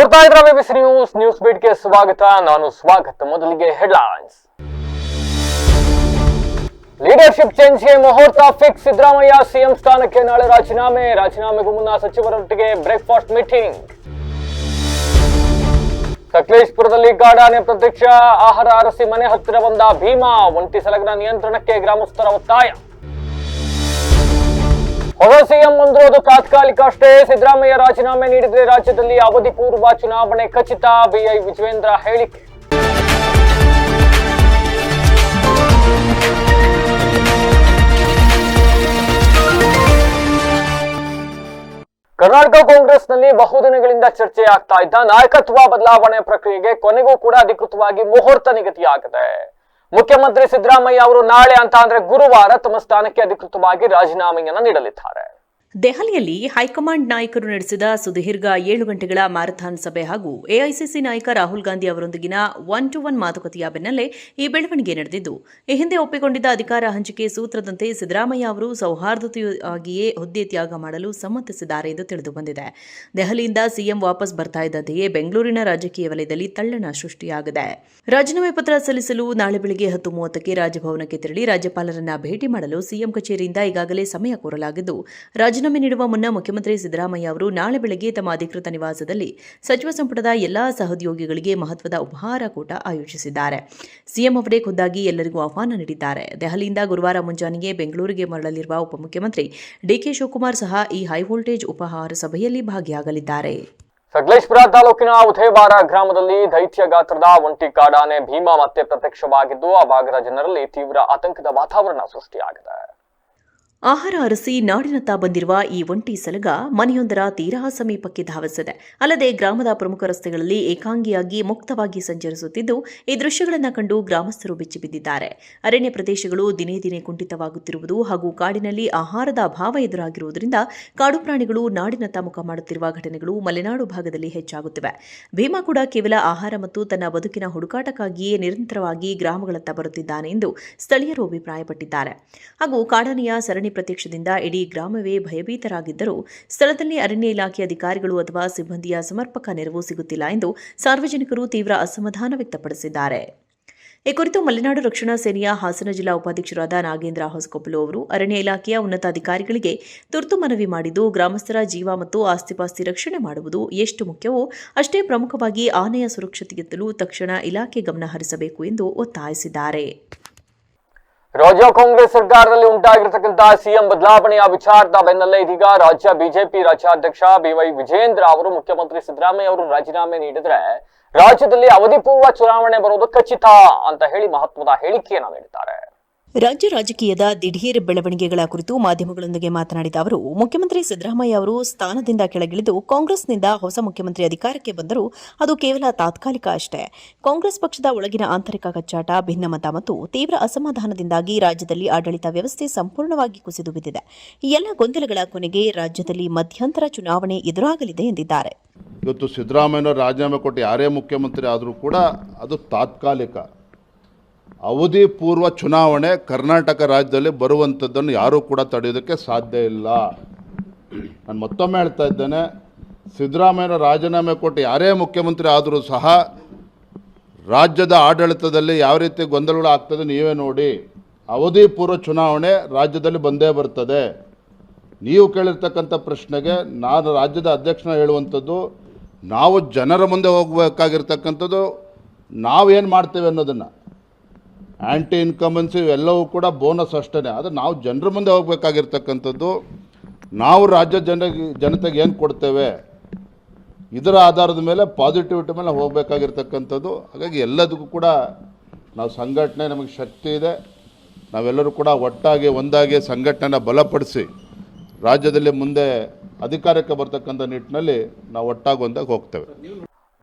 ನೋಡ್ತಾ ಇದ್ರ BBC news ಬೀಟ್ಗೆ ಸ್ವಾಗತ. ನಾನು ಸ್ವಾಗತ. ಮೊದಲಿಗೆ ಹೆಡ್ಲೈನ್ಸ್. ಲೀಡರ್ಶಿಪ್ ಚೇಂಜ್ಗೆ ಮುಹೂರ್ತ ಫಿಕ್ಸ್. ಸಿದ್ದರಾಮಯ್ಯ ಸಿಎಂ ಸ್ಥಾನಕ್ಕೆ ನಾಳೆ ರಾಜೀನಾಮೆಗೂ ಮುನ್ನ ಸಚಿವರೊಟ್ಟಿಗೆ ಬ್ರೇಕ್ಫಾಸ್ಟ್ ಮೀಟಿಂಗ್. ಸಕಲೇಶಪುರದಲ್ಲಿ ಕಾಡಾನೆ ಪ್ರತ್ಯಕ್ಷ. ಆಹಾರ ಅರಸಿ ಮನೆ ಹತ್ತಿರ ಬಂದ ಭೀಮಾ. ಒಂಟಿ ಸಲಗರ ನಿಯಂತ್ರಣಕ್ಕೆ ಗ್ರಾಮಸ್ಥರ ಒತ್ತಾಯ. ಹೊಸ ಸಿಎಂ ಹೊಂದಿರುವುದು ತಾತ್ಕಾಲಿಕ ಅಷ್ಟೇ. ಸಿದ್ದರಾಮಯ್ಯ ರಾಜೀನಾಮೆ ನೀಡಿದರೆ ರಾಜ್ಯದಲ್ಲಿ ಅವಧಿ ಪೂರ್ವ ಚುನಾವಣೆ ಖಚಿತ. ಬಿಐ ವಿಜಯೇಂದ್ರ ಹೇಳಿಕೆ. ಕರ್ನಾಟಕ ಕಾಂಗ್ರೆಸ್ನಲ್ಲಿ ಬಹುದಿನಗಳಿಂದ ಚರ್ಚೆ ಆಗ್ತಾ ಇದ್ದ ನಾಯಕತ್ವ ಬದಲಾವಣೆ ಪ್ರಕ್ರಿಯೆಗೆ ಕೊನೆಗೂ ಕೂಡ ಅಧಿಕೃತವಾಗಿ ಮುಹೂರ್ತ ನಿಗದಿಯಾಗಿದೆ. ಮುಖ್ಯಮಂತ್ರಿ ಸಿದ್ದರಾಮಯ್ಯ ಅವರು ನಾಳೆ ಅಂತ ಅಂದ್ರೆ ಗುರುವಾರ ತಮ್ಮ ಸ್ಥಾನಕ್ಕೆ ಅಧಿಕೃತವಾಗಿ ರಾಜೀನಾಮೆಯನ್ನು ನೀಡಲಿದ್ದಾರೆ. ದೆಹಲಿಯಲ್ಲಿ ಹೈಕಮಾಂಡ್ ನಾಯಕರು ನಡೆಸಿದ ಸುದೀರ್ಘ 7 ಗಂಟೆಗಳ ಮ್ಯಾರಥಾನ್ ಸಭೆ ಹಾಗೂ ಎಐಸಿಸಿ ನಾಯಕ ರಾಹುಲ್ ಗಾಂಧಿ ಅವರೊಂದಿಗಿನ 1-to-1 ಮಾತುಕತೆಯ ಬೆನ್ನಲ್ಲೇ ಈ ಬೆಳವಣಿಗೆ ನಡೆದಿದ್ದು, ಈ ಹಿಂದೆ ಒಪ್ಪಿಕೊಂಡಿದ್ದ ಅಧಿಕಾರ ಹಂಚಿಕೆ ಸೂತ್ರದಂತೆ ಸಿದ್ದರಾಮಯ್ಯ ಅವರು ಸೌಹಾರ್ದತೆಯಾಗಿಯೇ ಹುದ್ದೆ ತ್ಯಾಗ ಮಾಡಲು ಸಮ್ಮತಿಸಿದ್ದಾರೆ ಎಂದು ತಿಳಿದು ಬಂದಿದೆ. ದೆಹಲಿಯಿಂದ ಸಿಎಂ ವಾಪಸ್ ಬರ್ತಾ ಇದ್ದಂತೆಯೇ ಬೆಂಗಳೂರಿನ ರಾಜಕೀಯ ವಲಯದಲ್ಲಿ ತಲ್ಲಣ ಸೃಷ್ಟಿಯಾಗಿದೆ. ರಾಜೀನಾಮೆ ಪತ್ರ ಸಲ್ಲಿಸಲು ನಾಳೆ ಬೆಳಗ್ಗೆ 10:30ಕ್ಕೆ ರಾಜಭವನಕ್ಕೆ ತೆರಳಿ ರಾಜ್ಯಪಾಲರನ್ನ ಭೇಟಿ ಮಾಡಲು ಸಿಎಂ ಕಚೇರಿಯಿಂದ ಈಗಾಗಲೇ ಸಮಯ ಕೋರಲಾಗಿದ್ದು, ರಾಜೀನಾಮೆ ನೀಡುವ ಮುನ್ನ ಮುಖ್ಯಮಂತ್ರಿ ಸಿದ್ದರಾಮಯ್ಯ ಅವರು ನಾಳೆ ಬೆಳಗ್ಗೆ ತಮ್ಮ ಅಧಿಕೃತ ನಿವಾಸದಲ್ಲಿ ಸಚಿವ ಸಂಪುಟದ ಎಲ್ಲಾ ಸಹೋದ್ಯೋಗಿಗಳಿಗೆ ಮಹತ್ವದ ಉಪಹಾರ ಕೂಟ ಆಯೋಜಿಸಿದ್ದಾರೆ. ಸಿಎಂ ಅವರೇ ಖುದ್ದಾಗಿ ಎಲ್ಲರಿಗೂ ಆಹ್ವಾನ ನೀಡಿದ್ದಾರೆ. ದೆಹಲಿಯಿಂದ ಗುರುವಾರ ಮುಂಜಾನೆಯೇ ಬೆಂಗಳೂರಿಗೆ ಮರಳಲಿರುವ ಉಪಮುಖ್ಯಮಂತ್ರಿ ಡಿಕೆ ಶಿವಕುಮಾರ್ ಸಹ ಈ ಹೈವೋಲ್ಟೇಜ್ ಉಪಹಾರ ಸಭೆಯಲ್ಲಿ ಭಾಗಿಯಾಗಲಿದ್ದಾರೆ. ಸಕಲೇಶಪುರ ತಾಲೂಕಿನ ಉದಯವಾರ ಗ್ರಾಮದಲ್ಲಿ ದೈತ್ಯ ಗಾತ್ರದ ಒಂಟಿ ಕಾಡಾನೆ ಭೀಮಾ ಮತ್ತೆ ಪ್ರತ್ಯಕ್ಷವಾಗಿದ್ದು, ಆ ಭಾಗದ ಜನರಲ್ಲಿ ತೀವ್ರ ಆತಂಕದ ವಾತಾವರಣ ಸೃಷ್ಟಿಯಾಗಿದೆ. ಆಹಾರ ಅರಸಿ ನಾಡಿನತ್ತ ಬಂದಿರುವ ಈ ಒಂಟಿ ಸಲಗ ಮನೆಯೊಂದರ ತೀರಾ ಸಮೀಪಕ್ಕೆ ಧಾವಿಸಿದೆ. ಅಲ್ಲದೆ ಗ್ರಾಮದ ಪ್ರಮುಖ ರಸ್ತೆಗಳಲ್ಲಿ ಏಕಾಂಗಿಯಾಗಿ ಮುಕ್ತವಾಗಿ ಸಂಚರಿಸುತ್ತಿದ್ದು, ಈ ದೃಶ್ಯಗಳನ್ನು ಕಂಡು ಗ್ರಾಮಸ್ಥರು ಬೆಚ್ಚಿಬಿದ್ದಿದ್ದಾರೆ. ಅರಣ್ಯ ಪ್ರದೇಶಗಳು ದಿನೇ ದಿನೇ ಕುಂಠಿತವಾಗುತ್ತಿರುವುದು ಹಾಗೂ ಕಾಡಿನಲ್ಲಿ ಆಹಾರದ ಅಭಾವ ಎದುರಾಗಿರುವುದರಿಂದ ಕಾಡು ಪ್ರಾಣಿಗಳು ನಾಡಿನತ್ತ ಮುಖ ಮಾಡುತ್ತಿರುವ ಘಟನೆಗಳು ಮಲೆನಾಡು ಭಾಗದಲ್ಲಿ ಹೆಚ್ಚಾಗುತ್ತಿವೆ. ಭೀಮಾ ಕೂಡ ಕೇವಲ ಆಹಾರ ಮತ್ತು ತನ್ನ ಬದುಕಿನ ಹುಡುಕಾಟಕ್ಕಾಗಿಯೇ ನಿರಂತರವಾಗಿ ಗ್ರಾಮಗಳತ್ತ ಬರುತ್ತಿದ್ದಾನೆ ಎಂದು ಸ್ಥಳೀಯರು ಅಭಿಪ್ರಾಯಪಟ್ಟಿದ್ದಾರೆ. ಹಾಗೂ ಕಾಡಾನೆಯ ಸರಣಿ ಪ್ರತ್ಯಕ್ಷದಿಂದ ಇಡೀ ಗ್ರಾಮವೇ ಭಯಭೀತರಾಗಿದ್ದರೂ ಸ್ಥಳದಲ್ಲಿ ಅರಣ್ಯ ಇಲಾಖೆ ಅಧಿಕಾರಿಗಳು ಅಥವಾ ಸಿಬ್ಬಂದಿಯ ಸಮರ್ಪಕ ನೆರವು ಸಿಗುತ್ತಿಲ್ಲ ಎಂದು ಸಾರ್ವಜನಿಕರು ತೀವ್ರ ಅಸಮಾಧಾನ ವ್ಯಕ್ತಪಡಿಸಿದ್ದಾರೆ. ಈ ಕುರಿತು ಮಲೆನಾಡು ರಕ್ಷಣಾ ಸೇನೆಯ ಹಾಸನ ಜಿಲ್ಲಾ ಉಪಾಧ್ಯಕ್ಷರಾದ ನಾಗೇಂದ್ರ ಹೊಸಕೊಪ್ಪಲು ಅವರು ಅರಣ್ಯ ಇಲಾಖೆಯ ಉನ್ನತ ಅಧಿಕಾರಿಗಳಿಗೆ ತುರ್ತು ಮನವಿ ಮಾಡಿದ್ದು, ಗ್ರಾಮಸ್ಥರ ಜೀವ ಮತ್ತು ಆಸ್ತಿಪಾಸ್ತಿ ರಕ್ಷಣೆ ಮಾಡುವುದು ಎಷ್ಟು ಮುಖ್ಯವೋ ಅಷ್ಟೇ ಪ್ರಮುಖವಾಗಿ ಆನೆಯ ಸುರಕ್ಷತೆಗೆತ್ತಲೂ ತಕ್ಷಣ ಇಲಾಖೆ ಗಮನ ಹರಿಸಬೇಕು ಎಂದು ಒತ್ತಾಯಿಸಿದ್ದಾರೆ. ರಾಜ್ಯ ಕಾಂಗ್ರೆಸ್ ಸರ್ಕಾರದಲ್ಲಿ ಉಂಟಾಗಿರತಕ್ಕಂತಹ ಸಿಎಂ ಬದಲಾವಣೆಯ ವಿಚಾರದ ಬೆನ್ನಲ್ಲೇ ಇದೀಗ ರಾಜ್ಯ ಬಿಜೆಪಿ ರಾಜ್ಯಾಧ್ಯಕ್ಷ ಬಿವೈ ವಿಜಯೇಂದ್ರ ಅವರು ಮುಖ್ಯಮಂತ್ರಿ ಸಿದ್ದರಾಮಯ್ಯ ಅವರು ರಾಜೀನಾಮೆ ನೀಡಿದ್ರೆ ರಾಜ್ಯದಲ್ಲಿ ಅವಧಿ ಪೂರ್ವ ಚುನಾವಣೆ ಬರುವುದು ಖಚಿತ ಅಂತ ಹೇಳಿ ಮಹತ್ವದ ಹೇಳಿಕೆಯನ್ನು ನೀಡಿದ್ದಾರೆ. ರಾಜ್ಯ ರಾಜಕೀಯದ ದಿಢೀರ್ ಬೆಳವಣಿಗೆಗಳ ಕುರಿತು ಮಾಧ್ಯಮಗಳೊಂದಿಗೆ ಮಾತನಾಡಿದ ಅವರು, ಮುಖ್ಯಮಂತ್ರಿ ಸಿದ್ದರಾಮಯ್ಯ ಅವರು ಸ್ಥಾನದಿಂದ ಕೆಳಗಿಳಿದು ಕಾಂಗ್ರೆಸ್ನಿಂದ ಹೊಸ ಮುಖ್ಯಮಂತ್ರಿ ಅಧಿಕಾರಕ್ಕೆ ಬಂದರೂ ಅದು ಕೇವಲ ತಾತ್ಕಾಲಿಕ ಅಷ್ಟೇ. ಕಾಂಗ್ರೆಸ್ ಪಕ್ಷದ ಒಳಗಿನ ಆಂತರಿಕ ಕಚ್ಚಾಟ, ಭಿನ್ನಮತ ಮತ್ತು ತೀವ್ರ ಅಸಮಾಧಾನದಿಂದಾಗಿ ರಾಜ್ಯದಲ್ಲಿ ಆಡಳಿತ ವ್ಯವಸ್ಥೆ ಸಂಪೂರ್ಣವಾಗಿ ಕುಸಿದು ಬಿದ್ದಿದೆ. ಈ ಎಲ್ಲ ಗೊಂದಲಗಳ ಕೊನೆಗೆ ರಾಜ್ಯದಲ್ಲಿ ಮಧ್ಯಂತರ ಚುನಾವಣೆ ಎದುರಾಗಲಿದೆ ಎಂದಿದ್ದಾರೆ. ಇವತ್ತು ಸಿದ್ದರಾಮಯ್ಯ ರಾಜೀನಾಮೆ ಕೊಟ್ಟು ಯಾರೇ ಮುಖ್ಯಮಂತ್ರಿ ಆದರೂ ಕೂಡ ಅದು ತಾತ್ಕಾಲಿಕ. ಅವಧಿ ಪೂರ್ವ ಚುನಾವಣೆ ಕರ್ನಾಟಕ ರಾಜ್ಯದಲ್ಲಿ ಬರುವಂಥದ್ದನ್ನು ಯಾರೂ ಕೂಡ ತಡೆಯೋದಕ್ಕೆ ಸಾಧ್ಯ ಇಲ್ಲ. ನಾನು ಮತ್ತೊಮ್ಮೆ ಹೇಳ್ತಾ ಇದ್ದೇನೆ, ಸಿದ್ದರಾಮಯ್ಯ ರಾಜೀನಾಮೆ ಕೊಟ್ಟು ಯಾರೇ ಮುಖ್ಯಮಂತ್ರಿ ಆದರೂ ಸಹ ರಾಜ್ಯದ ಆಡಳಿತದಲ್ಲಿ ಯಾವ ರೀತಿ ಗೊಂದಲಗಳು ಆಗ್ತದೆ ನೀವೇ ನೋಡಿ. ಅವಧಿ ಪೂರ್ವ ಚುನಾವಣೆ ರಾಜ್ಯದಲ್ಲಿ ಬಂದೇ ಬರ್ತದೆ. ನೀವು ಕೇಳಿರ್ತಕ್ಕಂಥ ಪ್ರಶ್ನೆಗೆ ನಾನು ರಾಜ್ಯದ ಅಧ್ಯಕ್ಷನ ಹೇಳುವಂಥದ್ದು, ನಾವು ಜನರ ಮುಂದೆ ಹೋಗಬೇಕಾಗಿರ್ತಕ್ಕಂಥದ್ದು ನಾವೇನು ಮಾಡ್ತೇವೆ ಅನ್ನೋದನ್ನು. ಆ್ಯಂಟಿ ಇನ್ಕಮೆನ್ಸಿ ಇವೆಲ್ಲವೂ ಕೂಡ ಬೋನಸ್ ಅಷ್ಟೇ. ಆದರೆ ನಾವು ಜನರ ಮುಂದೆ ಹೋಗಬೇಕಾಗಿರ್ತಕ್ಕಂಥದ್ದು, ನಾವು ರಾಜ್ಯ ಜನತೆಗೆ ಏನು ಕೊಡ್ತೇವೆ ಇದರ ಆಧಾರದ ಮೇಲೆ ಪಾಸಿಟಿವಿಟಿ ಮೇಲೆ ಹೋಗಬೇಕಾಗಿರ್ತಕ್ಕಂಥದ್ದು. ಹಾಗಾಗಿ ಎಲ್ಲದಕ್ಕೂ ಕೂಡ ನಾವು ಸಂಘಟನೆ, ನಮಗೆ ಶಕ್ತಿ ಇದೆ. ನಾವೆಲ್ಲರೂ ಕೂಡ ಒಟ್ಟಾಗಿ ಒಂದಾಗಿ ಸಂಘಟನೆನ ಬಲಪಡಿಸಿ ರಾಜ್ಯದಲ್ಲಿ ಮುಂದೆ ಅಧಿಕಾರಕ್ಕೆ ಬರ್ತಕ್ಕಂಥ ನಿಟ್ಟಿನಲ್ಲಿ ನಾವು ಒಟ್ಟಾಗಿ ಒಂದಾಗಿ ಹೋಗ್ತೇವೆ.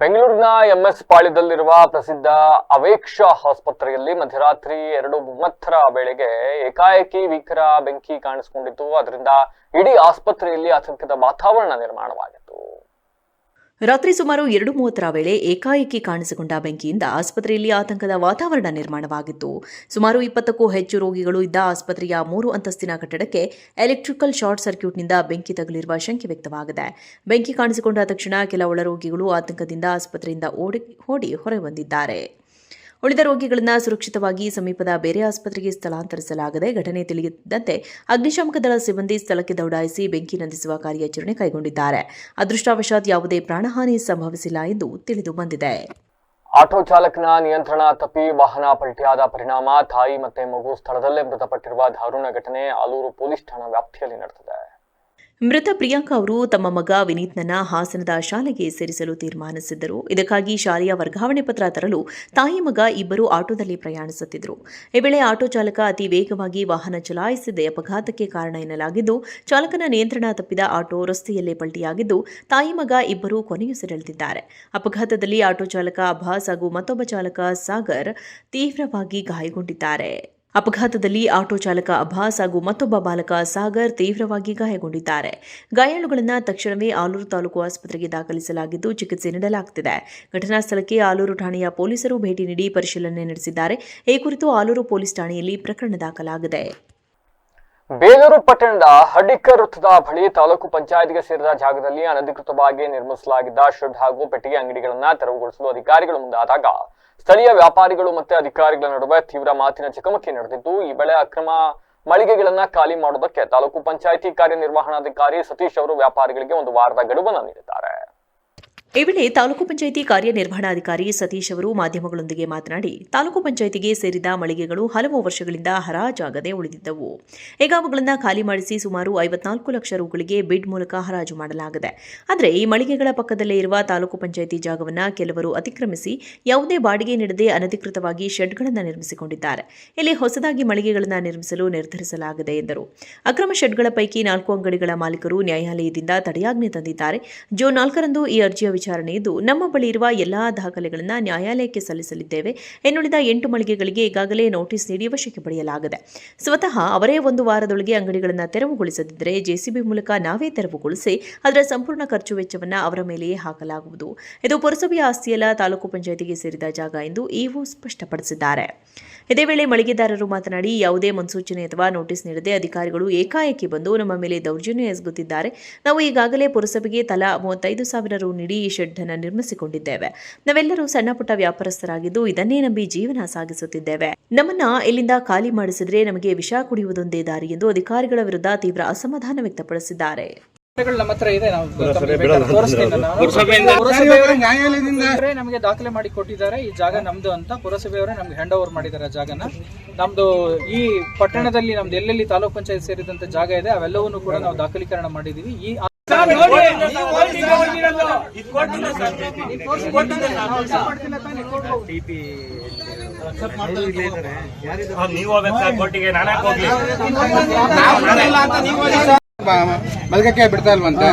ಬೆಂಗಳೂರಿನ ಎಂಎಸ್ ಪಾಳ್ಯದಲ್ಲಿರುವ ಪ್ರಸಿದ್ಧ ಅವೇಕ್ಷ ಆಸ್ಪತ್ರೆಯಲ್ಲಿ ಮಧ್ಯರಾತ್ರಿ 2:30 ವೇಳೆಗೆ ಏಕಾಏಕಿ ಭೀಕರ ಬೆಂಕಿ ಕಾಣಿಸಿಕೊಂಡಿತ್ತು. ಅದರಿಂದ ಇಡೀ ಆಸ್ಪತ್ರೆಯಲ್ಲಿ ಆತಂಕದ ವಾತಾವರಣ ನಿರ್ಮಾಣವಾಗಿತ್ತು. ರಾತ್ರಿ ಸುಮಾರು 2:30 ವೇಳೆ ಏಕಾಏಕಿ ಕಾಣಿಸಿಕೊಂಡ ಬೆಂಕಿಯಿಂದ ಆಸ್ಪತ್ರೆಯಲ್ಲಿ ಆತಂಕದ ವಾತಾವರಣ ನಿರ್ಮಾಣವಾಗಿತ್ತು. ಸುಮಾರು 20ಕ್ಕೂ ಹೆಚ್ಚು ರೋಗಿಗಳು ಇದ್ದ ಆಸ್ಪತ್ರೆಯ 3 ಅಂತಸ್ತಿನ ಕಟ್ಟಡಕ್ಕೆ ಎಲೆಕ್ಟ್ರಿಕಲ್ ಶಾರ್ಟ್ ಸರ್ಕ್ಯೂಟ್ನಿಂದ ಬೆಂಕಿ ತಗುಲಿರುವ ಶಂಕೆ ವ್ಯಕ್ತವಾಗಿದೆ. ಬೆಂಕಿ ಕಾಣಿಸಿಕೊಂಡ ತಕ್ಷಣ ಕೆಲ ಒಳರೋಗಿಗಳು ಆತಂಕದಿಂದ ಆಸ್ಪತ್ರೆಯಿಂದ ಓಡಿ ಹೊರಬಂದಿದ್ದಾರೆ. ಉಳಿದ ರೋಗಿಗಳನ್ನು ಸುರಕ್ಷಿತವಾಗಿ ಸಮೀಪದ ಬೇರೆ ಆಸ್ಪತ್ರೆಗೆ ಸ್ಥಳಾಂತರಿಸಲಾಗಿದೆ. ಘಟನೆ ತಿಳಿದಂತೆ ಅಗ್ನಿಶಾಮಕ ದಳ ಸಿಬ್ಬಂದಿ ಸ್ಥಳಕ್ಕೆ ದೌಡಾಯಿಸಿ ಬೆಂಕಿ ನಂದಿಸುವ ಕಾರ್ಯಾಚರಣೆ ಕೈಗೊಂಡಿದ್ದಾರೆ. ಅದೃಷ್ಟವಶಾತ್ ಯಾವುದೇ ಪ್ರಾಣಹಾನಿ ಸಂಭವಿಸಿಲ್ಲ ಎಂದು ತಿಳಿದು ಬಂದಿದೆ. ಆಟೋ ಚಾಲಕನ ನಿಯಂತ್ರಣ ತಪ್ಪಿ ವಾಹನ ಪಲ್ಟಿಯಾದ ಪರಿಣಾಮ ತಾಯಿ ಮತ್ತು ಮಗು ಸ್ಥಳದಲ್ಲೇ ಮೃತಪಟ್ಟಿರುವ ದಾರುಣ ಘಟನೆ ಆಲೂರು ಪೊಲೀಸ್ ಠಾಣಾ ವ್ಯಾಪ್ತಿಯಲ್ಲಿ ನಡೆದಿದೆ. ಮೃತ ಪ್ರಿಯಾಂಕಾ ಅವರು ತಮ್ಮ ಮಗ ವಿನೀತ್ನನ್ನ ಹಾಸನದ ಶಾಲೆಗೆ ಸೇರಿಸಲು ತೀರ್ಮಾನಿಸಿದ್ದರು. ಇದಕ್ಕಾಗಿ ಶಾಲೆಯ ವರ್ಗಾವಣೆ ಪತ್ರ ತರಲು ತಾಯಿ ಮಗ ಇಬ್ಬರು ಆಟೋದಲ್ಲಿ ಪ್ರಯಾಣಿಸುತ್ತಿದ್ದರು. ಈ ವೇಳೆ ಆಟೋ ಚಾಲಕ ಅತಿ ವೇಗವಾಗಿ ವಾಹನ ಚಲಾಯಿಸಿದ ಅಪಘಾತಕ್ಕೆ ಕಾರಣ ಎನ್ನಲಾಗಿದ್ದು, ಚಾಲಕನ ನಿಯಂತ್ರಣ ತಪ್ಪಿದ ಆಟೋ ರಸ್ತೆಯಲ್ಲೇ ಪಲ್ಟಿಯಾಗಿದ್ದು, ತಾಯಿ ಮಗ ಇಬ್ಬರು ಕೊನೆಯುಸಿರೆಳೆದಿದ್ದಾರೆ. ಅಪಘಾತದಲ್ಲಿ ಆಟೋ ಚಾಲಕ ಅಬ್ಬಾಸ್ ಹಾಗೂ ಮತ್ತೊಬ್ಬ ಚಾಲಕ ಸಾಗರ್ ತೀವ್ರವಾಗಿ ಗಾಯಗೊಂಡಿದ್ದಾರೆ. ಅಪಘಾತದಲ್ಲಿ ಆಟೋ ಚಾಲಕ ಅಬ್ಬಾಸ್ ಹಾಗೂ ಮತ್ತೊಬ್ಬ ಬಾಲಕ ಸಾಗರ್ ತೀವ್ರವಾಗಿ ಗಾಯಗೊಂಡಿದ್ದಾರೆ. ಗಾಯಾಳುಗಳನ್ನು ತಕ್ಷಣವೇ ಆಲೂರು ತಾಲೂಕು ಆಸ್ಪತ್ರೆಗೆ ದಾಖಲಿಸಲಾಗಿದ್ದು ಚಿಕಿತ್ಸೆ ನೀಡಲಾಗುತ್ತಿದೆ. ಘಟನಾ ಸ್ಥಳಕ್ಕೆ ಆಲೂರು ಠಾಣೆಯ ಪೊಲೀಸರು ಭೇಟಿ ನೀಡಿ ಪರಿಶೀಲನೆ ನಡೆಸಿದ್ದಾರೆ. ಈ ಕುರಿತು ಆಲೂರು ಪೊಲೀಸ್ ಠಾಣೆಯಲ್ಲಿ ಪ್ರಕರಣ ದಾಖಲಾಗಿದೆ. ಬೇಲೂರು ಪಟ್ಟಣದ ಹಡ್ಡಿಕರ್ ವೃತ್ತದ ಬಳಿ ತಾಲೂಕು ಪಂಚಾಯತ್ಗೆ ಸೇರಿದ ಜಾಗದಲ್ಲಿ ಅನಧಿಕೃತವಾಗಿ ನಿರ್ಮಿಸಲಾಗಿದ್ದ ಶೆಡ್ ಹಾಗೂ ಪೆಟ್ಟಿಗೆ ಅಂಗಡಿಗಳನ್ನು ತೆರವುಗೊಳಿಸಲು ಅಧಿಕಾರಿಗಳು ಮುಂದಾದಾಗ ಸ್ಥಳೀಯ ವ್ಯಾಪಾರಿಗಳು ಮತ್ತು ಅಧಿಕಾರಿಗಳ ನಡುವೆ ತೀವ್ರ ಮಾತಿನ ಚಕಮಕಿ ನಡೆದಿದ್ದು, ಈ ವೇಳೆ ಅಕ್ರಮ ಮಳಿಗೆಗಳನ್ನ ಖಾಲಿ ಮಾಡುವುದಕ್ಕೆ ತಾಲೂಕು ಪಂಚಾಯಿತಿ ಕಾರ್ಯನಿರ್ವಹಣಾಧಿಕಾರಿ ಸತೀಶ್ ಅವರು ವ್ಯಾಪಾರಿಗಳಿಗೆ 1 ವಾರದ ಗಡುವನ್ನು ನೀಡಿದ್ದಾರೆ. ಈ ವೇಳೆ ತಾಲೂಕು ಪಂಚಾಯಿತಿ ಕಾರ್ಯನಿರ್ವಹಣಾಧಿಕಾರಿ ಸತೀಶ್ ಅವರು ಮಾಧ್ಯಮಗಳೊಂದಿಗೆ ಮಾತನಾಡಿ, ತಾಲೂಕು ಪಂಚಾಯಿತಿಗೆ ಸೇರಿದ ಮಳಿಗೆಗಳು ಹಲವು ವರ್ಷಗಳಿಂದ ಹರಾಜಾಗದೆ ಉಳಿದಿದ್ದವು. ಈಗ ಅವುಗಳನ್ನು ಖಾಲಿ ಮಾಡಿಸಿ ಸುಮಾರು 54 ಲಕ್ಷ ರುಗಳಿಗೆ ಬಿಡ್ ಮೂಲಕ ಹರಾಜು ಮಾಡಲಾಗಿದೆ. ಆದರೆ ಈ ಮಳಿಗೆಗಳ ಪಕ್ಕದಲ್ಲೇ ಇರುವ ತಾಲೂಕು ಪಂಚಾಯಿತಿ ಜಾಗವನ್ನು ಕೆಲವರು ಅತಿಕ್ರಮಿಸಿ ಯಾವುದೇ ಬಾಡಿಗೆ ನೀಡದೆ ಅನಧಿಕೃತವಾಗಿ ಶೆಡ್ಗಳನ್ನು ನಿರ್ಮಿಸಿಕೊಂಡಿದ್ದಾರೆ. ಇಲ್ಲಿ ಹೊಸದಾಗಿ ಮಳಿಗೆಗಳನ್ನು ನಿರ್ಮಿಸಲು ನಿರ್ಧರಿಸಲಾಗಿದೆ ಎಂದರು. ಅಕ್ರಮ ಶೆಡ್ಗಳ ಪೈಕಿ 4 ಅಂಗಡಿಗಳ ಮಾಲೀಕರು ನ್ಯಾಯಾಲಯದಿಂದ ತಡೆಯಾಜ್ಞೆ ತಂದಿದ್ದಾರೆ. ಜೂನ್ 4ರಂದು ಈ ಅರ್ಜಿಯ ವಿಚಾರಣೆ ಇದ್ದು, ನಮ್ಮ ಬಳಿ ಇರುವ ಎಲ್ಲಾ ದಾಖಲೆಗಳನ್ನು ನ್ಯಾಯಾಲಯಕ್ಕೆ ಸಲ್ಲಿಸಲಿದ್ದೇವೆ. ಇನ್ನುಳಿದ 8 ಮಳಿಗೆಗಳಿಗೆ ಈಗಾಗಲೇ ನೋಟಿಸ್ ನೀಡಿ ವಶಕ್ಕೆ ಪಡೆಯಲಾಗಿದೆ. ಸ್ವತಃ ಅವರೇ 1 ವಾರದೊಳಗೆ ಅಂಗಡಿಗಳನ್ನು ತೆರವುಗೊಳಿಸದಿದ್ದರೆ ಜೆಸಿಬಿ ಮೂಲಕ ನಾವೇ ತೆರವುಗೊಳಿಸಿ ಅದರ ಸಂಪೂರ್ಣ ಖರ್ಚು ವೆಚ್ಚವನ್ನು ಅವರ ಮೇಲೆಯೇ ಹಾಕಲಾಗುವುದು. ಇದು ಪುರಸಭೆಯ ಆಸ್ತಿಯಲ್ಲ, ತಾಲೂಕು ಪಂಚಾಯಿತಿಗೆ ಸೇರಿದ ಜಾಗ ಎಂದು ಇಒ ಸ್ಪಷ್ಟಪಡಿಸಿದ್ದಾರೆ. ಇದೇ ವೇಳೆ ಮಳಿಗೆದಾರರು ಮಾತನಾಡಿ, ಯಾವುದೇ ಮುನ್ಸೂಚನೆ ಅಥವಾ ನೋಟಿಸ್ ನೀಡದೆ ಅಧಿಕಾರಿಗಳು ಏಕಾಏಕಿ ಬಂದು ನಮ್ಮ ಮೇಲೆ ದೌರ್ಜನ್ಯ ಎಸಗುತ್ತಿದ್ದಾರೆ. ನಾವು ಈಗಾಗಲೇ ಪುರಸಭೆಗೆ ತಲಾ 35,000 ರು ನೀಡಿ ಈ ಶೆಡ್ ಅನ್ನು ನಿರ್ಮಿಸಿಕೊಂಡಿದ್ದೇವೆ. ನಾವೆಲ್ಲರೂ ಸಣ್ಣಪುಟ್ಟ ವ್ಯಾಪಾರಸ್ಥರಾಗಿದ್ದು ಇದನ್ನೇ ನಂಬಿ ಜೀವನ ಸಾಗಿಸುತ್ತಿದ್ದೇವೆ. ನಮ್ಮನ್ನ ಇಲ್ಲಿಂದ ಖಾಲಿ ಮಾಡಿಸಿದ್ರೆ ನಮಗೆ ವಿಷ ಕುಡಿಯುವುದೊಂದೇ ದಾರಿ ಎಂದು ಅಧಿಕಾರಿಗಳ ವಿರುದ್ಧ ತೀವ್ರ ಅಸಮಾಧಾನ ವ್ಯಕ್ತಪಡಿಸಿದ್ದಾರೆ. ನಮ್ಮ ಹತ್ರ ಇದೆ, ನಮಗೆ ದಾಖಲೆ ಮಾಡಿ ಕೊಟ್ಟಿದ್ದಾರೆ. ಈ ಜಾಗ ನಮ್ದು ಅಂತ ಪುರಸಭೆಯವರೇ ನಮ್ಗೆ ಹ್ಯಾಂಡ್ ಓವರ್ ಮಾಡಿದ್ದಾರೆ. ಜಾಗನ ನಮ್ದು ಈ ಪಟ್ಟಣದಲ್ಲಿ ನಮ್ದು ಎಲ್ಲೆಲ್ಲಿ ತಾಲೂಕ್ ಪಂಚಾಯತ್ ಸೇರಿದಂತ ಜಾಗ ಇದೆ ಅವೆಲ್ಲವನ್ನೂ ಕೂಡ ನಾವು ದಾಖಲೀಕರಣ ಮಾಡಿದೀವಿ. ಈ ಮಲ್ಗಕ್ಕೆ ಬಿಡ್ತಾ ಇಲ್ವಂತೆ,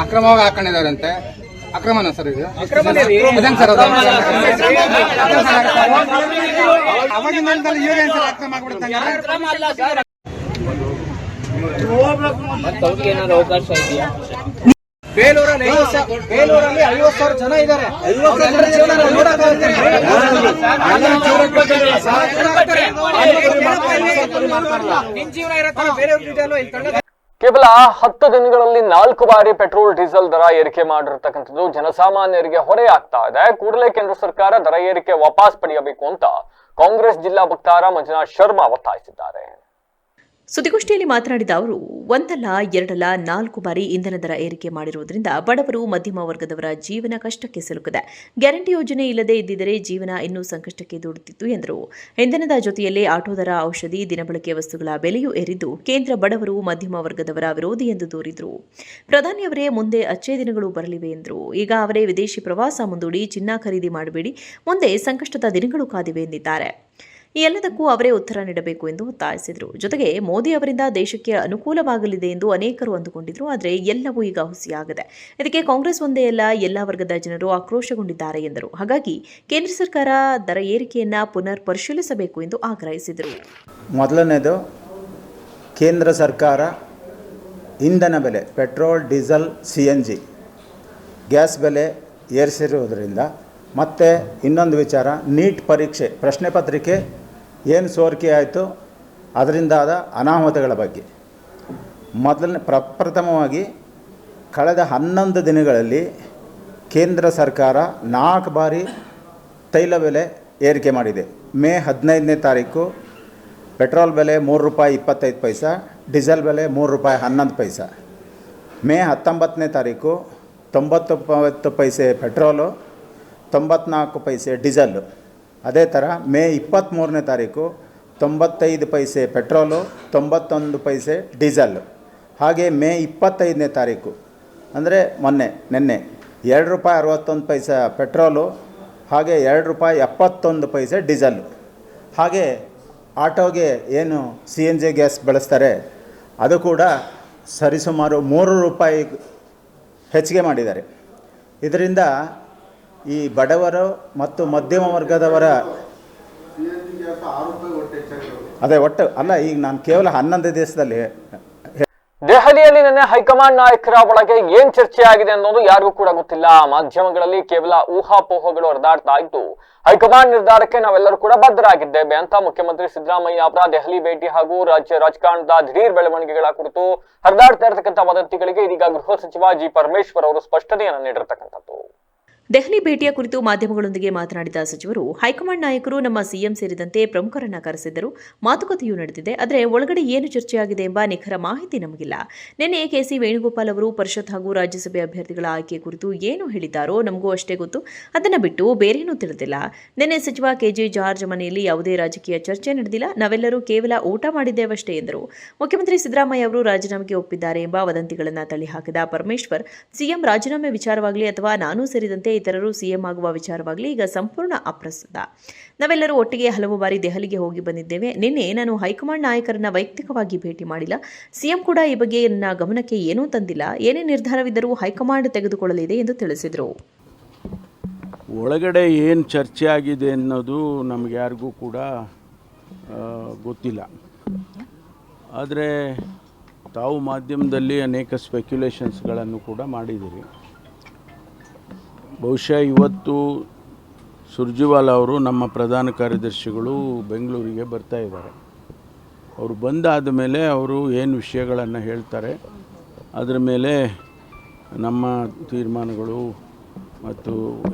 ಅಕ್ರಮವಾಗಿ ಹಾಕೊಂಡಿದಾರಂತೆ. ಅಕ್ರಮನ ಸರ್ ಇದು? ಅದೇನ್ ಸರ್ ಅದು? ಬೇಲೂರಲ್ಲಿ 50,000 ಜನ ಇದ್ದಾರೆ. ಕೇವಲ 10 ದಿನಗಳಲ್ಲಿ 4 ಬಾರಿ ಪೆಟ್ರೋಲ್ ಡೀಸೆಲ್ ದರ ಏರಿಕೆ ಮಾಡಿರತಕ್ಕಂಥದ್ದು ಜನಸಾಮಾನ್ಯರಿಗೆ ಹೊರೆಯಾಗ್ತಾ ಇದೆ. ಕೂಡಲೇ ಕೇಂದ್ರ ಸರ್ಕಾರ ದರ ಏರಿಕೆ ವಾಪಸ್ ಪಡೆಯಬೇಕು ಅಂತ ಕಾಂಗ್ರೆಸ್ ಜಿಲ್ಲಾ ವಕ್ತಾರ ಮಂಜುನಾಥ್ ಶರ್ಮಾ ಒತ್ತಾಯಿಸಿದ್ದಾರೆ. ಸುದ್ದಿಗೋಷ್ಠಿಯಲ್ಲಿ ಮಾತನಾಡಿದ ಅವರು, 1 ಅಲ್ಲ 2 ಅಲ್ಲ 4 ಬಾರಿ ಇಂಧನ ದರ ಏರಿಕೆ ಮಾಡಿರುವುದರಿಂದ ಬಡವರು ಮಧ್ಯಮ ವರ್ಗದವರ ಜೀವನ ಕಷ್ಟಕ್ಕೆ ಸಿಲುಕಿದೆ. ಗ್ಯಾರಂಟಿ ಯೋಜನೆ ಇಲ್ಲದೆ ಇದ್ದಿದ್ದರೆ ಜೀವನ ಇನ್ನೂ ಸಂಕಷ್ಟಕ್ಕೆ ದೂಡುತ್ತಿತ್ತು ಎಂದರು. ಇಂಧನದ ಜೊತೆಯಲ್ಲೇ ಆಟೋ ದರ, ಔಷಧಿ, ದಿನಬಳಕೆ ವಸ್ತುಗಳ ಬೆಲೆಯೂ ಏರಿದ್ದು ಕೇಂದ್ರ ಬಡವರು ಮಧ್ಯಮ ವರ್ಗದವರ ವಿರೋಧಿ ಎಂದು ದೂರಿದರು. ಪ್ರಧಾನಿಯವರೇ ಮುಂದೆ ಅಚ್ಚೇ ದಿನಗಳು ಬರಲಿವೆ ಎಂದರು. ಈಗ ಅವರೇ ವಿದೇಶಿ ಪ್ರವಾಸ ಮುಂದೂಡಿ ಚಿನ್ನ ಖರೀದಿ ಮಾಡಬೇಡಿ, ಮುಂದೆ ಸಂಕಷ್ಟದ ದಿನಗಳು ಕಾದಿವೆ ಎಂದಿದ್ದಾರೆ. ಈ ಎಲ್ಲದಕ್ಕೂ ಅವರೇ ಉತ್ತರ ನೀಡಬೇಕು ಎಂದು ಒತ್ತಾಯಿಸಿದರು. ಜೊತೆಗೆ ಮೋದಿ ಅವರಿಂದ ದೇಶಕ್ಕೆ ಅನುಕೂಲವಾಗಲಿದೆ ಎಂದು ಅನೇಕರು ಅಂದುಕೊಂಡಿದ್ರು. ಆದರೆ ಎಲ್ಲವೂ ಈಗ ಹುಸಿಯಾಗಿದೆ. ಇದಕ್ಕೆ ಕಾಂಗ್ರೆಸ್ ಒಂದೇ ಅಲ್ಲ, ಎಲ್ಲ ವರ್ಗದ ಜನರು ಆಕ್ರೋಶಗೊಂಡಿದ್ದಾರೆ ಎಂದರು. ಹಾಗಾಗಿ ಕೇಂದ್ರ ಸರ್ಕಾರ ದರ ಏರಿಕೆಯನ್ನು ಪುನರ್ ಪರಿಶೀಲಿಸಬೇಕು ಎಂದು ಆಗ್ರಹಿಸಿದರು. ಮೊದಲನೇದು, ಕೇಂದ್ರ ಸರ್ಕಾರ ಇಂಧನ ಬೆಲೆ ಪೆಟ್ರೋಲ್, ಡೀಸೆಲ್, CNG ಗ್ಯಾಸ್ ಬೆಲೆ ಏರಿಸಿರುವುದರಿಂದ, ಮತ್ತು ಇನ್ನೊಂದು ವಿಚಾರ, ನೀಟ್ ಪರೀಕ್ಷೆ ಪ್ರಶ್ನೆ ಪತ್ರಿಕೆ ಏನು ಸೋರಿಕೆ ಆಯಿತು ಅದರಿಂದಾದ ಅನಾಹುತಗಳ ಬಗ್ಗೆ. ಪ್ರಪ್ರಥಮವಾಗಿ ಕಳೆದ 11 ದಿನಗಳಲ್ಲಿ ಕೇಂದ್ರ ಸರ್ಕಾರ 4 ಬಾರಿ ತೈಲ ಬೆಲೆ ಏರಿಕೆ ಮಾಡಿದೆ. ಮೇ 15ನೇ ತಾರೀಕು ಪೆಟ್ರೋಲ್ ಬೆಲೆ ₹3.25, ಡೀಸೆಲ್ ಬೆಲೆ ₹3.11. ಮೇ 19ನೇ ತಾರೀಕು 99 ಪೈಸೆ ಪೆಟ್ರೋಲು, 94 ಪೈಸೆ ಡೀಸೆಲ್ಲು. ಅದೇ ಥರ ಮೇ 23ನೇ ತಾರೀಕು 95 ಪೈಸೆ ಪೆಟ್ರೋಲು, 91 ಪೈಸೆ ಡೀಸೆಲ್ಲು. ಹಾಗೆ ಮೇ 25ನೇ ತಾರೀಕು ಅಂದರೆ ನಿನ್ನೆ ₹2.61 ಪೆಟ್ರೋಲು, ಹಾಗೆ ₹2.71 ಡೀಸೆಲ್ಲು. ಹಾಗೆ ಆಟೋಗೆ ಏನು CNG ಗ್ಯಾಸ್ ಬಳಸ್ತಾರೆ ಅದು ಕೂಡ ಸರಿಸುಮಾರು ₹3 ಹೆಚ್ಚಿಗೆ ಮಾಡಿದ್ದಾರೆ. ಇದರಿಂದ ಈ ಬಡವರು ಮತ್ತು ಮಧ್ಯಮ ವರ್ಗದವರ ಒಟ್ಟು ಅಲ್ಲ, ಈಗ ನಾನು ಕೇವಲ 11 ದಿವಸದಲ್ಲಿ ದೆಹಲಿಯಲ್ಲಿ ನಿನ್ನೆ ಹೈಕಮಾಂಡ್ ನಾಯಕರ ಒಳಗೆ ಏನ್ ಚರ್ಚೆ ಆಗಿದೆ ಅನ್ನೋದು ಯಾರಿಗೂ ಕೂಡ ಗೊತ್ತಿಲ್ಲ. ಮಾಧ್ಯಮಗಳಲ್ಲಿ ಕೇವಲ ಊಹಾಪೋಹಗಳು ಹರಿದಾಡ್ತಾ ಇದ್ದು, ಹೈಕಮಾಂಡ್ ನಿರ್ಧಾರಕ್ಕೆ ನಾವೆಲ್ಲರೂ ಕೂಡ ಬದ್ಧರಾಗಿದ್ದೇವೆ ಅಂತ ಮುಖ್ಯಮಂತ್ರಿ ಸಿದ್ದರಾಮಯ್ಯ ಅವರ ದೆಹಲಿ ಭೇಟಿ ಹಾಗೂ ರಾಜ್ಯ ರಾಜಕಾರಣದ ದಿಢೀರ್ ಬೆಳವಣಿಗೆಗಳ ಕುರಿತು ಹರಿದಾಡ್ತಾ ಇರತಕ್ಕಂಥ ವದಂತಿಗಳಿಗೆ ಇದೀಗ ಗೃಹ ಸಚಿವ ಜಿ ಪರಮೇಶ್ವರ್ ಅವರು ಸ್ಪಷ್ಟನೆಯನ್ನು ನೀಡಿರತಕ್ಕಂಥದ್ದು. ದೆಹಲಿ ಭೇಟಿಯ ಕುರಿತು ಮಾಧ್ಯಮಗಳೊಂದಿಗೆ ಮಾತನಾಡಿದ ಸಚಿವರು, ಹೈಕಮಾಂಡ್ ನಾಯಕರು ನಮ್ಮ ಸಿಎಂ ಸೇರಿದಂತೆ ಪ್ರಮುಖರನ್ನ ಕರೆಸಿದ್ದರು, ಮಾತುಕತೆಯೂ ನಡೆದಿದೆ. ಆದರೆ ಒಳಗಡೆ ಏನು ಚರ್ಚೆಯಾಗಿದೆ ಎಂಬ ನಿಖರ ಮಾಹಿತಿ ನಮಗಿಲ್ಲ. ನಿನ್ನೆ ಕೆಸಿ ವೇಣುಗೋಪಾಲ್ ಅವರು ಪರಿಷತ್ ಹಾಗೂ ರಾಜ್ಯಸಭೆ ಅಭ್ಯರ್ಥಿಗಳ ಆಯ್ಕೆ ಕುರಿತು ಏನು ಹೇಳಿದ್ದಾರೋ ನಮಗೂ ಅಷ್ಟೇ ಗೊತ್ತು. ಅದನ್ನು ಬಿಟ್ಟು ಬೇರೇನೂ ತಿಳಿದಿಲ್ಲ. ನಿನ್ನೆ ಸಚಿವ ಕೆಜೆ ಜಾರ್ಜ್ ಮನೆಯಲ್ಲಿ ಯಾವುದೇ ರಾಜಕೀಯ ಚರ್ಚೆ ನಡೆದಿಲ್ಲ. ನಾವೆಲ್ಲರೂ ಕೇವಲ ಊಟ ಮಾಡಿದ್ದೇವಷ್ಟೇ ಎಂದರು. ಮುಖ್ಯಮಂತ್ರಿ ಸಿದ್ದರಾಮಯ್ಯ ಅವರು ರಾಜೀನಾಮೆಗೆ ಒಪ್ಪಿದ್ದಾರೆ ಎಂಬ ವದಂತಿಗಳನ್ನು ತಳ್ಳಿಹಾಕಿದ ಪರಮೇಶ್ವರ್, ಸಿಎಂ ರಾಜೀನಾಮೆ ವಿಚಾರವಾಗಲಿ ಅಥವಾ ನಾನು ಸೇರಿದಂತೆ ಇತರರು ಸಿಎಂ ಆಗುವ ವಿಚಾರವಾಗಲಿ ಈಗ ಸಂಪೂರ್ಣ ಅಪ್ರಸ್ತುತ. ನಾವೆಲ್ಲರೂ ಒಟ್ಟಿಗೆ ಹಲವು ಬಾರಿ ದೆಹಲಿಗೆ ಹೋಗಿ ಬಂದಿದ್ದೇವೆ. ನಿನ್ನೆ ನಾನು ಹೈಕಮಾಂಡ್ ನಾಯಕರನ್ನ ವೈಯಕ್ತಿಕವಾಗಿ ಭೇಟಿ ಮಾಡಿಲ್ಲ. ಸಿಎಂ ಕೂಡ ಈ ಬಗ್ಗೆ ನನ್ನ ಗಮನಕ್ಕೆ ಏನೂ ತಂದಿಲ್ಲ. ಏನೇ ನಿರ್ಧಾರವಿದ್ದರೂ ಹೈಕಮಾಂಡ್ ತೆಗೆದುಕೊಳ್ಳಲಿದೆ ಎಂದು ತಿಳಿಸಿದರು. ಒಳಗಡೆ ಏನು ಚರ್ಚೆ ಆಗಿದೆ ಅನ್ನೋದು ನಮಗೆ ಯಾರಿಗೂ ಕೂಡ ಗೊತ್ತಿಲ್ಲ. ಆದರೆ ತಾವು ಮಾಧ್ಯಮದಲ್ಲಿ ಅನೇಕ ಸ್ಪೆಕ್ಯುಲೇಷನ್ಸ್ಗಳನ್ನು ಕೂಡ ಮಾಡಿದ್ದೀರಿ. ಬಹುಶಃ ಇವತ್ತು ಸುರ್ಜೇವಾಲಾ ಅವರು ನಮ್ಮ ಪ್ರಧಾನ ಕಾರ್ಯದರ್ಶಿಗಳು ಬೆಂಗಳೂರಿಗೆ ಬರ್ತಾ ಇದ್ದಾರೆ. ಅವರು ಬಂದಾದ ಮೇಲೆ ಅವರು ಏನು ವಿಷಯಗಳನ್ನು ಹೇಳ್ತಾರೆ ಅದರ ಮೇಲೆ ನಮ್ಮ ತೀರ್ಮಾನಗಳು ಮತ್ತು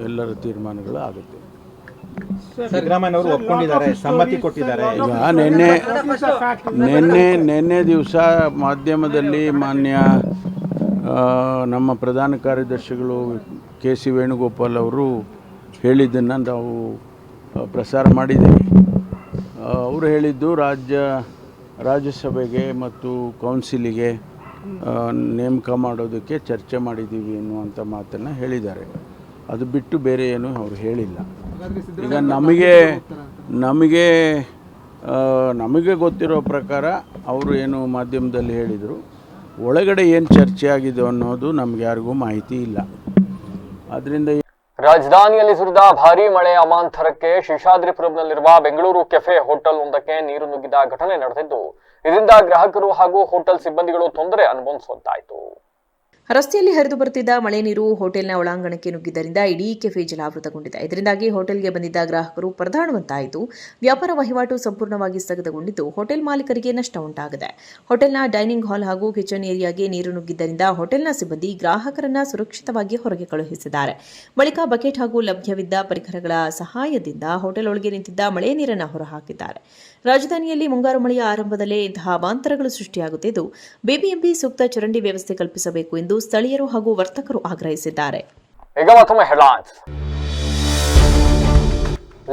ಎಲ್ಲರ ತೀರ್ಮಾನಗಳು ಆಗುತ್ತೆ. ಸಿದ್ದರಾಮಯ್ಯ ಅವರು ಒಪ್ಕೊಂಡಿದ್ದಾರೆ, ಸಮ್ಮತಿ ಕೊಟ್ಟಿದ್ದಾರೆ. ಈಗ ನಿನ್ನೆ ದಿವಸ ಮಾಧ್ಯಮದಲ್ಲಿ ಮಾನ್ಯ ನಮ್ಮ ಪ್ರಧಾನ ಕಾರ್ಯದರ್ಶಿಗಳು ಕೆಸಿ ವೇಣುಗೋಪಾಲ್ ಅವರು ಹೇಳಿದ್ದನ್ನು ನಾವು ಪ್ರಸಾರ ಮಾಡಿದ್ದೀವಿ. ಅವರು ಹೇಳಿದ್ದು ರಾಜ್ಯಸಭೆಗೆ ಮತ್ತು ಕೌನ್ಸಿಲಿಗೆ ನೇಮಕ ಮಾಡೋದಕ್ಕೆ ಚರ್ಚೆ ಮಾಡಿದ್ದೀವಿ ಎನ್ನುವಂಥ ಮಾತನ್ನು ಹೇಳಿದ್ದಾರೆ. ಅದು ಬಿಟ್ಟು ಬೇರೆ ಏನೂ ಅವರು ಹೇಳಿಲ್ಲ. ಈಗ ನಮಗೆ ಗೊತ್ತಿರೋ ಪ್ರಕಾರ ಅವರು ಏನು ಮಾಧ್ಯಮದಲ್ಲಿ ಹೇಳಿದರು, ಒಳಗಡೆ ಏನು ಚರ್ಚೆ ಆಗಿದೆ ಅನ್ನೋದು ನಮ್ಗೆ ಯಾರಿಗೂ ಮಾಹಿತಿ ಇಲ್ಲ. ಆದ್ದರಿಂದ ರಾಜಧಾನಿಯಲ್ಲಿ ಸುರಿದ ಭಾರೀ ಮಳೆಯ ಅಮಾಂತರಕ್ಕೆ ಶೇಷಾದ್ರಿಪುರಂನಲ್ಲಿರುವ ಬೆಂಗಳೂರು ಕೆಫೆ ಹೋಟೆಲ್ ಒಂದಕ್ಕೆ ನೀರು ನುಗ್ಗಿದ ಘಟನೆ ನಡೆದಿದ್ದು, ಇದರಿಂದ ಗ್ರಾಹಕರು ಹಾಗೂ ಹೋಟೆಲ್ ಸಿಬ್ಬಂದಿಗಳು ತೊಂದರೆ ಅನುಭವಿಸುವಂತಾಯಿತು. ರಸ್ತೆಯಲ್ಲಿ ಹರಿದು ಬರುತ್ತಿದ್ದ ಮಳೆ ನೀರು ಹೋಟೆಲ್ನ ಒಳಾಂಗಣಕ್ಕೆ ನುಗ್ಗಿದ್ದರಿಂದ ಇಡೀ ಕೆಫೆ ಜಲಾವೃತಗೊಂಡಿದೆ. ಇದರಿಂದಾಗಿ ಹೋಟೆಲ್ಗೆ ಬಂದಿದ್ದ ಗ್ರಾಹಕರು ಪರದಾಡುವಂತಾಯಿತು. ವ್ಯಾಪಾರ ವಹಿವಾಟು ಸಂಪೂರ್ಣವಾಗಿ ಸ್ಥಗಿತಗೊಂಡಿದ್ದು, ಹೋಟೆಲ್ ಮಾಲೀಕರಿಗೆ ನಷ್ಟ ಉಂಟಾಗಿದೆ. ಹೋಟೆಲ್ನ ಡೈನಿಂಗ್ ಹಾಲ್ ಹಾಗೂ ಕಿಚನ್ ಏರಿಯಾಗೆ ನೀರು ನುಗ್ಗಿದ್ದರಿಂದ ಹೋಟೆಲ್ನ ಸಿಬ್ಬಂದಿ ಗ್ರಾಹಕರನ್ನ ಸುರಕ್ಷಿತವಾಗಿ ಹೊರಗೆ ಕಳುಹಿಸಿದ್ದಾರೆ. ಬಳಿಕ ಬಕೆಟ್ ಹಾಗೂ ಲಭ್ಯವಿದ್ದ ಪರಿಕರಗಳ ಸಹಾಯದಿಂದ ಹೋಟೆಲ್ ಒಳಗೆ ನಿಂತಿದ್ದ ಮಳೆ ನೀರನ್ನು ಹೊರಹಾಕಿದ್ದಾರೆ. ರಾಜಧಾನಿಯಲ್ಲಿ ಮುಂಗಾರು ಮಳೆಯ ಆರಂಭದಲ್ಲೇ ಇಂತಹ ಅವಾಂತರಗಳು ಸೃಷ್ಟಿಯಾಗುತ್ತಿದ್ದು, ಬಿಬಿಎಂಪಿ ಸೂಕ್ತ ಚರಂಡಿ ವ್ಯವಸ್ಥೆ ಕಲ್ಪಿಸಬೇಕು ಎಂದು ಸ್ಥಳೀಯರು ಹಾಗೂ ವರ್ತಕರು ಆಗ್ರಹಿಸಿದ್ದಾರೆ. ಈಗ ಮತ್ತೊಮ್ಮೆ ಹೆಡ್ಲೈನ್ಸ್.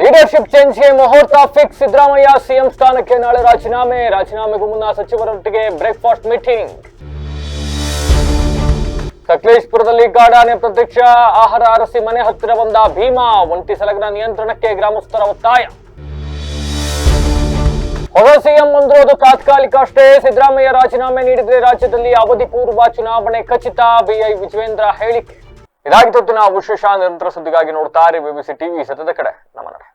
ಲೀಡರ್ಶಿಪ್ ಚೇಂಜ್ಗೆ ಮುಹೂರ್ತ ಫಿಕ್ಸ್. ಸಿದ್ದರಾಮಯ್ಯ ಸಿಎಂ ಸ್ಥಾನಕ್ಕೆ ನಾಳೆ ರಾಜೀನಾಮೆಗೂ ಮುನ್ನ ಸಚಿವರೊಟ್ಟಿಗೆ ಬ್ರೇಕ್ಫಾಸ್ಟ್ ಮೀಟಿಂಗ್. ಸಕಲೇಶಪುರದಲ್ಲಿ ಕಾಡಾನೆ ಪ್ರತ್ಯಕ್ಷ, ಆಹಾರ ಅರಸಿ ಮನೆ ಹತ್ತಿರ ಬಂದ ಭೀಮಾ. ಒಂಟಿ ಸಲಗರ ನಿಯಂತ್ರಣಕ್ಕೆ ಗ್ರಾಮಸ್ಥರ ಒತ್ತಾಯ. ಹೊಸ ಸಿಎಂ ಹೊಂದಿರುವುದು ತಾತ್ಕಾಲಿಕ ಅಷ್ಟೇ. ಸಿದ್ದರಾಮಯ್ಯ ರಾಜೀನಾಮೆ ನೀಡಿದರೆ ರಾಜ್ಯದಲ್ಲಿ ಅವಧಿ ಪೂರ್ವ ಚುನಾವಣೆ ಖಚಿತ. ಬಿವೈ ವಿಜೇಂದ್ರ ಹೇಳಿಕೆ. ಇದಾಗಿತ್ತು ವಿಶೇಷ. ನಿರಂತರ ಸುದ್ದಿಗಾಗಿ ನೋಡ್ತಾರೆ BBC ಟಿವಿ, ಸತ್ಯದ ಕಡೆ ನಮ್ಮ ನಡೆ.